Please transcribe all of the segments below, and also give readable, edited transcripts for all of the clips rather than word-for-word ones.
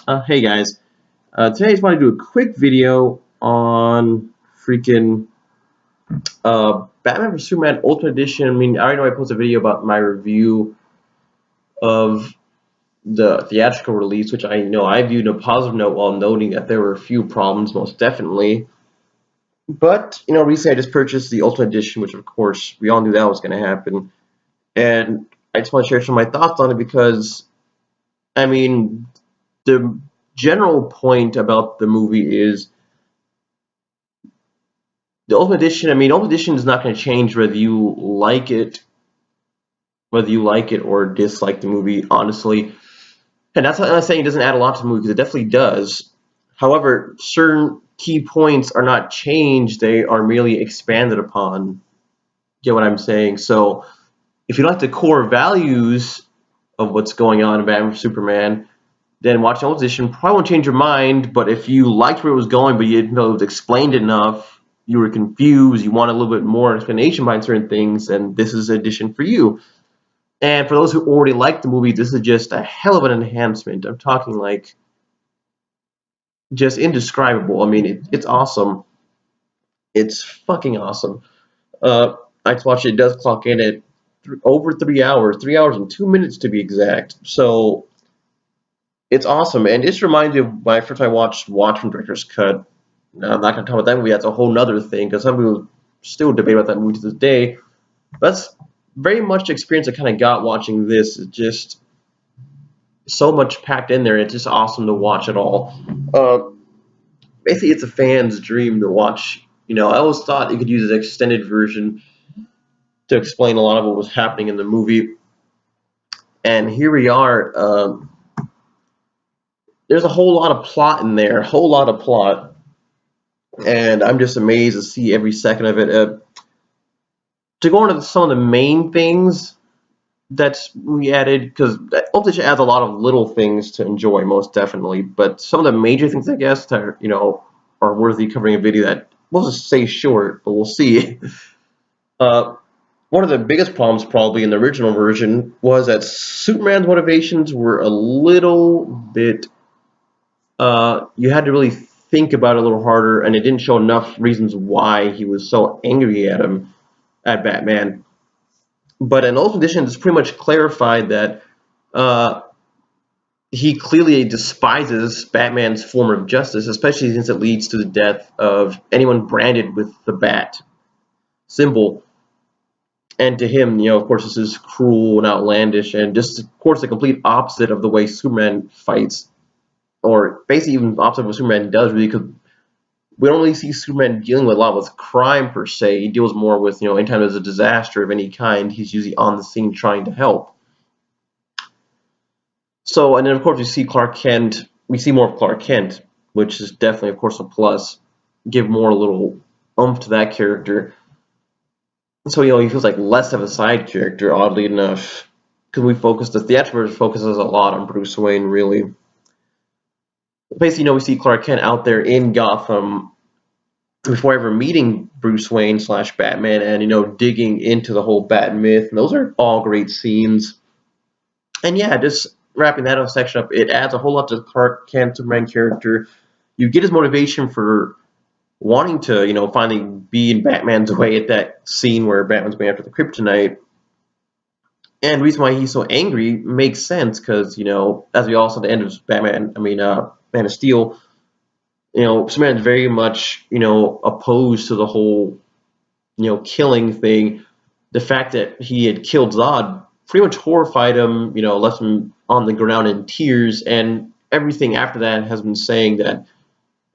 Hey guys, today I just want to do a quick video on freaking Batman vs Superman Ultimate Edition. I mean, I already know I posted a video about my review of the theatrical release, which I know I viewed in a positive note while noting that there were a few problems, most definitely. But, recently I just purchased the Ultimate Edition, which of course we all knew that was going to happen. And I just want to share some of my thoughts on it because, I mean, the general point about the movie is the Ultimate Edition. I mean, Ultimate Edition is not going to change whether you like it or dislike the movie, honestly. And that's not, I'm not saying it doesn't add a lot to the movie, because it definitely does. However, certain key points are not changed, they are merely expanded upon. Get what I'm saying? So, if you like the core values of what's going on in Batman vs Superman, then watching Ultimate Edition probably won't change your mind. But if you liked where it was going, but you didn't know it was explained enough, you were confused, you want a little bit more explanation behind certain things, and this is an edition for you. And for those who already like the movie, this is just a hell of an enhancement. I'm talking like just indescribable. I mean, it's awesome. It's fucking awesome. I just watched it. It does clock in at over 3 hours, 3 hours and 2 minutes to be exact. So it's awesome, and it's reminded me of my first time I watched Watchmen Director's Cut. Now, I'm not going to talk about that movie. That's a whole nother thing, because some people still debate about that movie to this day. That's very much the experience I kind of got watching this. It's just so much packed in there. It's just awesome to watch it all. Uh, Basically, it's a fan's dream to watch. I always thought you could use an extended version to explain a lot of what was happening in the movie. And here we are. There's a whole lot of plot in there, a whole lot of plot. And I'm just amazed to see every second of it. To go into some of the main things that we added, because Ultimate adds a lot of little things to enjoy, most definitely. But some of the major things, I guess, that are worthy covering a video that we'll just say short, but we'll see. Uh, One of the biggest problems, probably in the original version, was that Superman's motivations were a little bit. You had to really think about it a little harder, and it didn't show enough reasons why he was so angry at Batman. But in Ultimate Edition, it's pretty much clarified that uh, he clearly despises Batman's form of justice, especially since it leads to the death of anyone branded with the bat symbol. And to him, of course, this is cruel and outlandish, and just, of course, the complete opposite of the way Superman fights, or basically even opposite of what Superman does, really, because we don't really see Superman dealing with a lot with crime per se. He deals more with, anytime there's a disaster of any kind, he's usually on the scene trying to help. So, and then of course we see Clark Kent. We see more of Clark Kent, which is definitely, of course, a plus. Give more a little oomph to that character. So he feels like less of a side character, oddly enough, because the theatrical version focuses a lot on Bruce Wayne, really. Basically, we see Clark Kent out there in Gotham before ever meeting Bruce Wayne / Batman, and digging into the whole Bat myth. And those are all great scenes. And yeah, just wrapping that section up, it adds a whole lot to Clark Kent, Superman character. You get his motivation for wanting to, finally be in Batman's way at that scene where Batman's going after the kryptonite. And the reason why he's so angry makes sense, because, as we all saw at the end of Man of Steel, Superman's very much, opposed to the whole, killing thing. The fact that he had killed Zod pretty much horrified him, left him on the ground in tears, and everything after that has been saying that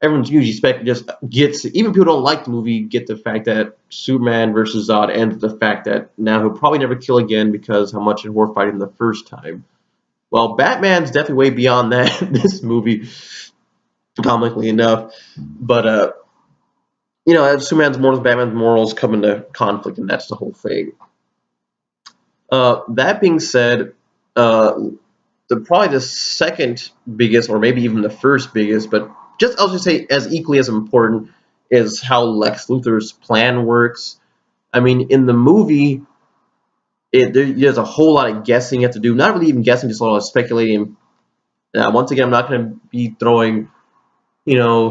everyone's usually just gets, even people who don't like the movie, get the fact that Superman versus Zod ends with the fact that now he'll probably never kill again because how much it horrified him the first time. Well, Batman's definitely way beyond that in this movie, comically enough. But, as Superman's morals, Batman's morals come into conflict, and that's the whole thing. That being said, probably the second biggest, or maybe even the first biggest, but I'll just say as equally as important, is how Lex Luthor's plan works. I mean, in the movie, there's a whole lot of guessing you have to do. Not really even guessing, just a lot of speculating Now, once again, I'm not going to be throwing,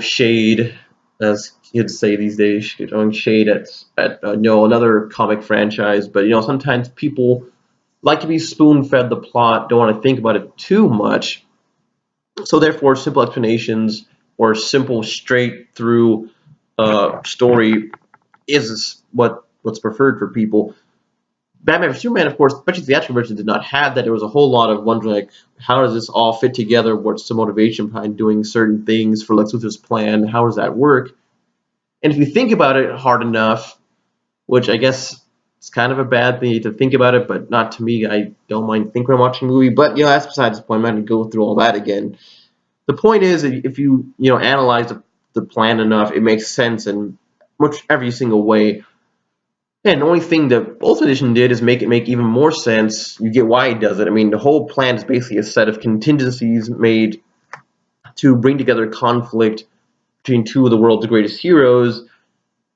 shade, as kids say these days, throwing shade at another comic franchise. But sometimes people like to be spoon-fed the plot, don't want to think about it too much. So therefore, simple explanations or simple straight through story is what's preferred for people. Batman vs Superman, of course, especially the theatrical version, did not have that. There was a whole lot of wondering, like, how does this all fit together? What's the motivation behind doing certain things for Lex Luthor's plan? How does that work? And if you think about it hard enough, which I guess it's kind of a bad thing to think about it, but not to me. I don't mind thinking when I'm watching a movie, but that's besides the point. I'm not going to go through all that again. The point is, if you analyze the plan enough, it makes sense in every single way. And the only thing that Ultimate Edition did is make it make even more sense. You get why he does it. I mean, the whole plan is basically a set of contingencies made to bring together conflict between two of the world's greatest heroes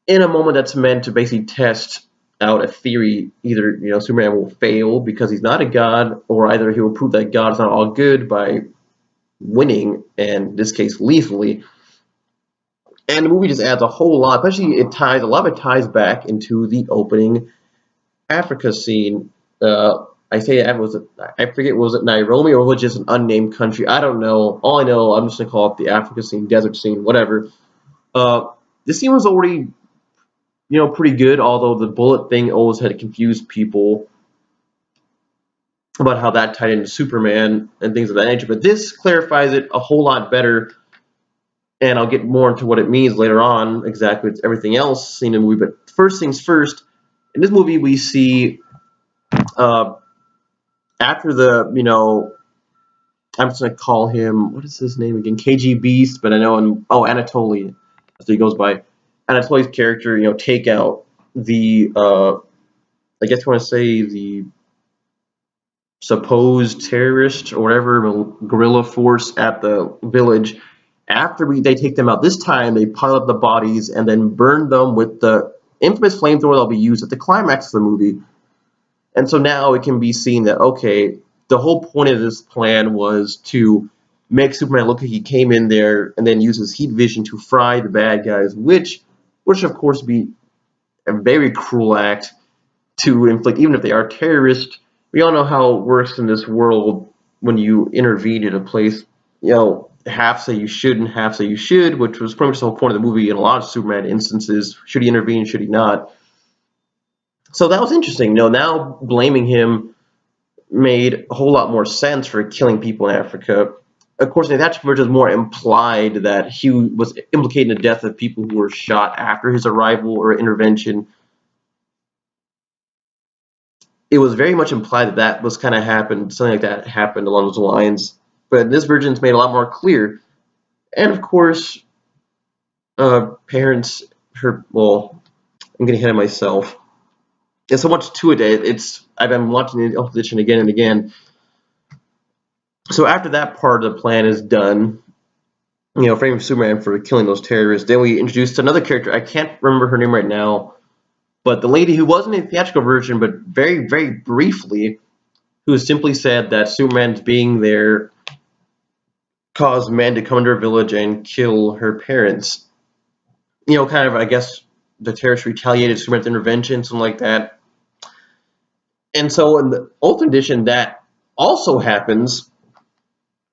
in a moment that's meant to basically test out a theory. Either Superman will fail because he's not a god, or either he will prove that God is not all good by winning, and in this case lethally. And the movie just adds a whole lot, especially a lot of it ties back into the opening Africa scene. I forget, was it Nairobi or was it just an unnamed country? I don't know. All I know, I'm just gonna call it the Africa scene, desert scene, whatever. This scene was already, pretty good, although the bullet thing always had confused people about how that tied into Superman and things of that nature. But this clarifies it a whole lot better, and I'll get more into what it means later on, exactly with everything else seen in the movie. But first things first, in this movie we see after I'm just going to call him, what is his name again? KG Beast, but I know Anatoly, so he goes by. Anatoly's character, take out the, I guess you want to say the supposed terrorist or whatever, guerrilla force at the village. After they take them out this time, they pile up the bodies and then burn them with the infamous flamethrower that'll be used at the climax of the movie. And so now it can be seen that, okay, the whole point of this plan was to make Superman look like he came in there and then use his heat vision to fry the bad guys, which of course be a very cruel act to inflict, even if they are terrorists. We all know how it works in this world when you intervene in a place. Half say you shouldn't, half say you should, which was pretty much the whole point of the movie in a lot of Superman instances. Should he intervene, should he not? So that was interesting. Now blaming him made a whole lot more sense for killing people in Africa. Of course, in the theatrical version, it was more implied that he was implicating the death of people who were shot after his arrival or intervention. It was very much implied that that was kind of happened, something like that happened along those lines. But this version is made a lot more clear. And of course, parents, I'm getting ahead of myself. There's so much to it. I've been watching the edition again and again. So after that part of the plan is done, framing Superman for killing those terrorists, then we introduced another character. I can't remember her name right now, but the lady who wasn't in the theatrical version, but very, very briefly, who simply said that Superman's being there caused men to come into her village and kill her parents. Kind of, I guess, the terrorists retaliated Superman's intervention, something like that. And so in the Ultimate Edition, that also happens.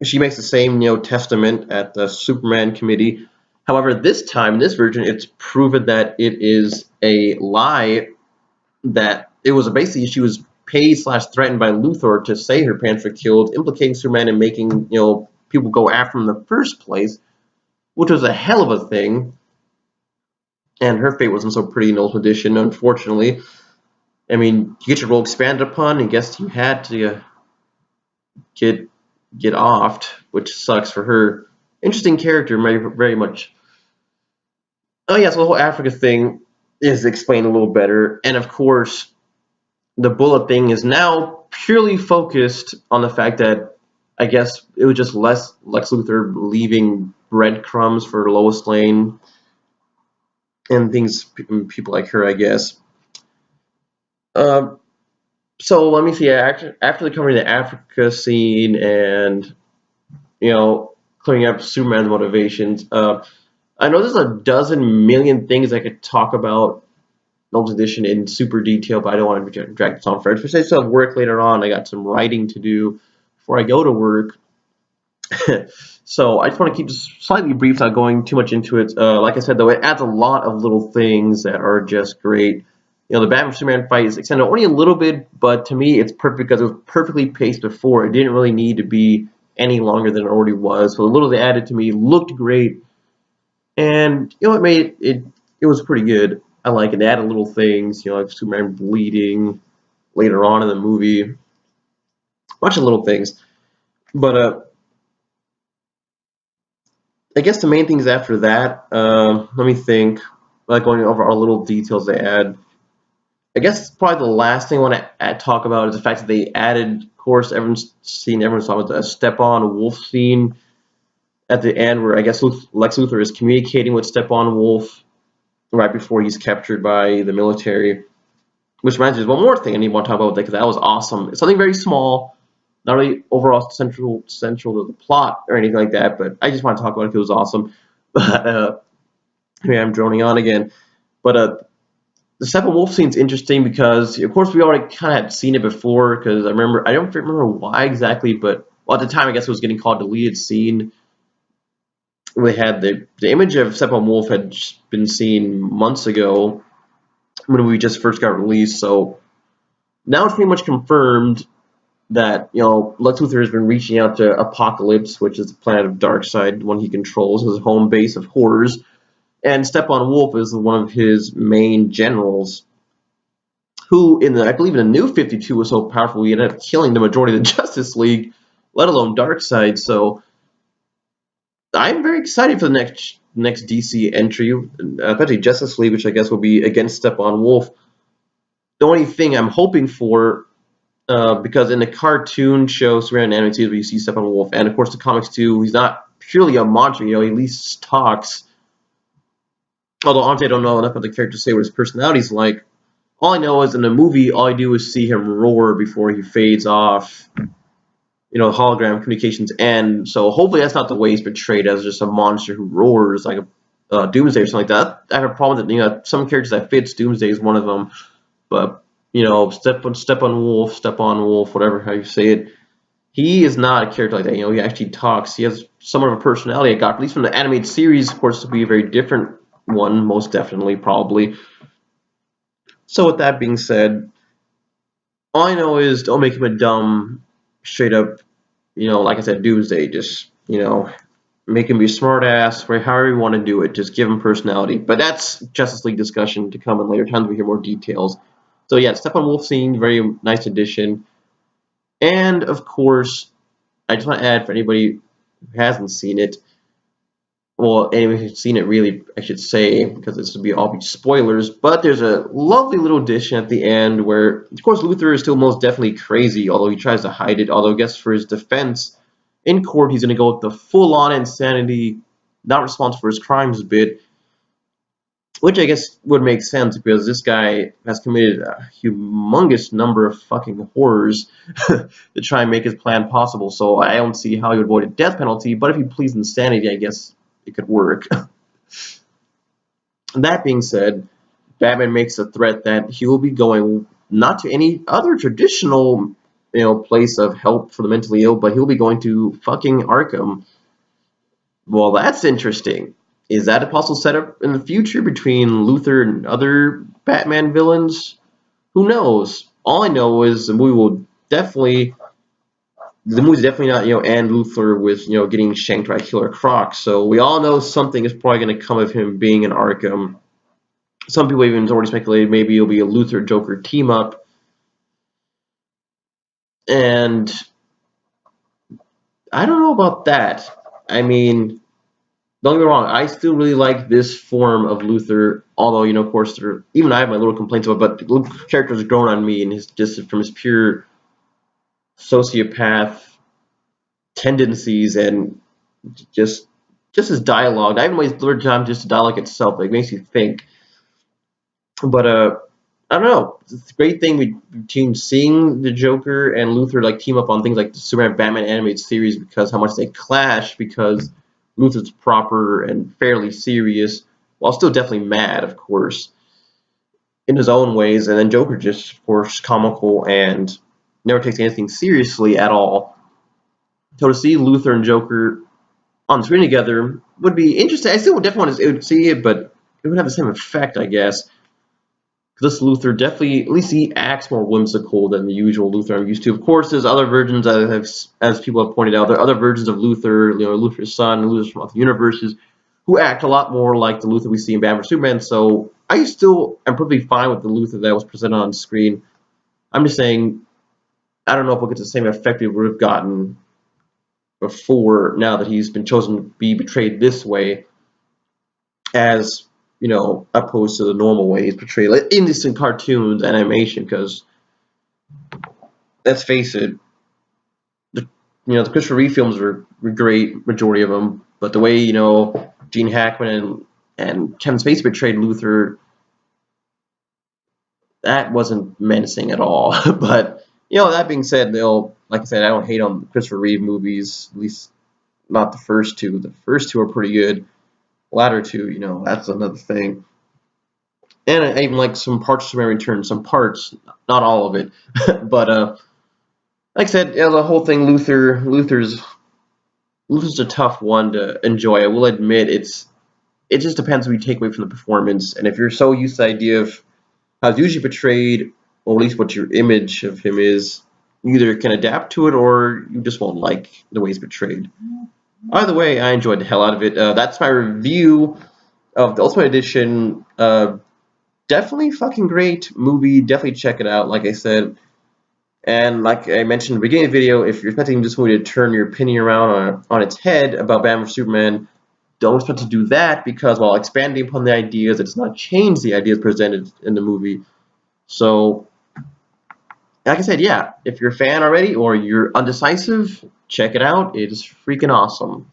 She makes the same, testament at the Superman committee. However, this time, in this version, it's proven that it is a lie, that it was basically she was paid/threatened by Luthor to say her parents were killed, implicating Superman and making, people go after him in the first place, which was a hell of a thing. And her fate wasn't so pretty in Ultimate Edition, unfortunately. I mean, you get your role expanded upon, and guess you had to get offed, which sucks for her. Interesting character, very, very much. Oh yeah, so the whole Africa thing is explained a little better, and of course, the bullet thing is now purely focused on the fact that I guess it was just Lex Luthor leaving breadcrumbs for Lois Lane and people like her, I guess. So let me see. After the covering the Africa scene and clearing up Superman's motivations. I know there's a dozen million things I could talk about Nolan's edition in super detail, but I don't want to drag this on forever. Especially I still have work later on. I got some writing to do before I go to work. So I just want to keep this slightly brief, not going too much into it. Like I said, though, it adds a lot of little things that are just great. The Batman Superman fight is extended only a little bit, but to me, it's perfect because it was perfectly paced before. It didn't really need to be any longer than it already was. So the little they added to me looked great, and it made it was pretty good. I like it. They added little things, like Superman bleeding later on in the movie, a bunch of little things. But I guess the main things after that, let me think, like going over our little details they add. I guess probably the last thing I want to talk about is the fact that they added, of course, everyone's saw the Steppenwolf scene at the end where I guess Lex Luthor is communicating with Steppenwolf right before he's captured by the military. Which reminds me of one more thing I need to talk about because that was awesome. It's something very small, not really overall central to the plot or anything like that, but I just want to talk about it because it was awesome. But I'm droning on again. But the Steppenwolf scene's interesting because, of course, we already kind of had seen it before. Because I don't remember why exactly, but at the time I guess it was getting called deleted scene. We had the image of Steppenwolf had been seen months ago when we just first got released. So now it's pretty much confirmed that Lex Luthor has been reaching out to Apocalypse, which is the planet of Darkseid, the one he controls, his home base of horrors. And Steppenwolf is one of his main generals, who, I believe in the New 52 was so powerful he ended up killing the majority of the Justice League, let alone Darkseid. So I'm very excited for the next DC entry, especially Justice League, which I guess will be against Steppenwolf. The only thing I'm hoping for, because in the cartoon show, Superman animated series, where you see Steppenwolf, and of course the comics too, he's not purely a monster. He at least talks. Although honestly, I don't know enough about the character to say what his personality's like. All I know is in the movie, all I do is see him roar before he fades off. Hologram communications end. So hopefully that's not the way he's portrayed as just a monster who roars like a Doomsday or something like that. I have a problem that some characters that fits. Doomsday is one of them, but Steppenwolf, whatever how you say it. He is not a character like that. He actually talks. He has somewhat of a personality. I got at least from the animated series, of course, to be a very different one, most definitely, probably. So with that being said, all I know is don't make him a dumb, straight up, like I said, Doomsday. Just, make him be a smart ass, however you want to do it. Just give him personality. But that's Justice League discussion to come in later times. We hear more details. So yeah, Steppenwolf scene, very nice addition. And of course, I just want to add for anybody who hasn't seen it, well, anyone who's seen it really, I should say, because this would be all be spoilers, but there's a lovely little addition at the end where, of course, Luthor is still most definitely crazy, although he tries to hide it, although I guess for his defense, in court, he's going to go with the full-on insanity, not responsible for his crimes bit, which I guess would make sense because this guy has committed a humongous number of fucking horrors to try and make his plan possible, so I don't see how he would avoid a death penalty, but if he pleads insanity, I guess it could work. That being said, Batman makes a threat that he will be going not to any other traditional, place of help for the mentally ill, but he'll be going to fucking Arkham. Well, that's interesting. Is that a possible setup in the future between Luthor and other Batman villains? Who knows? All I know is the movie's definitely not, and Luthor with, getting shanked by Killer Croc. So we all know something is probably going to come of him being in Arkham. Some people even already speculated maybe it'll be a Luthor Joker team up. And I don't know about that. I mean, don't get me wrong, I still really like this form of Luthor, although, of course, even I have my little complaints about it, but the character's grown on me, and just from his pure sociopath tendencies and just his dialogue. I haven't wasted time just the dialogue itself. It makes you think. But I don't know. It's a great thing between seeing the Joker and Luthor like team up on things like the Superman Batman animated series because how much they clash because Luthor's proper and fairly serious while still definitely mad, of course, in his own ways, and then Joker just of course comical and never takes anything seriously at all. So to see Luthor and Joker on screen together would be interesting. I still would definitely want to see it, but it would have the same effect, I guess. This Luthor definitely, at least he acts more whimsical than the usual Luthor I'm used to. Of course, there's other versions, as people have pointed out, there are other versions of Luthor, Luthor's son, Luthor's from other universes, who act a lot more like the Luthor we see in Batman vs Superman. So I still am perfectly fine with the Luthor that was presented on screen. I'm just saying, I don't know if we'll get the same effect we would have gotten before. Now that he's been chosen to be betrayed this way, as opposed to the normal way he's portrayed, like in this in cartoons animation. Because let's face it, the Christopher Reeve films were great, majority of them, but the way Gene Hackman and Kevin Spacey portrayed Luthor, that wasn't menacing at all. But that being said, like I said, I don't hate on the Christopher Reeve movies, at least not the first two. The first two are pretty good. The latter two, that's another thing. And I even like some parts of Superman Returns, some parts, not all of it. But like I said, the whole thing, Luthor's a tough one to enjoy. I will admit it just depends what you take away from the performance. And if you're so used to the idea of how it's usually portrayed, or at least what your image of him is, you either can adapt to it or you just won't like the way he's portrayed. Either way, I enjoyed the hell out of it. That's my review of the Ultimate Edition. Definitely fucking great movie. Definitely check it out, like I said. And like I mentioned in the beginning of the video, if you're expecting this movie to turn your opinion around on its head about Batman vs Superman, don't expect to do that, because while expanding upon the ideas, it does not change the ideas presented in the movie. So, like I said, yeah, if you're a fan already or you're undecisive, check it out. It is freaking awesome.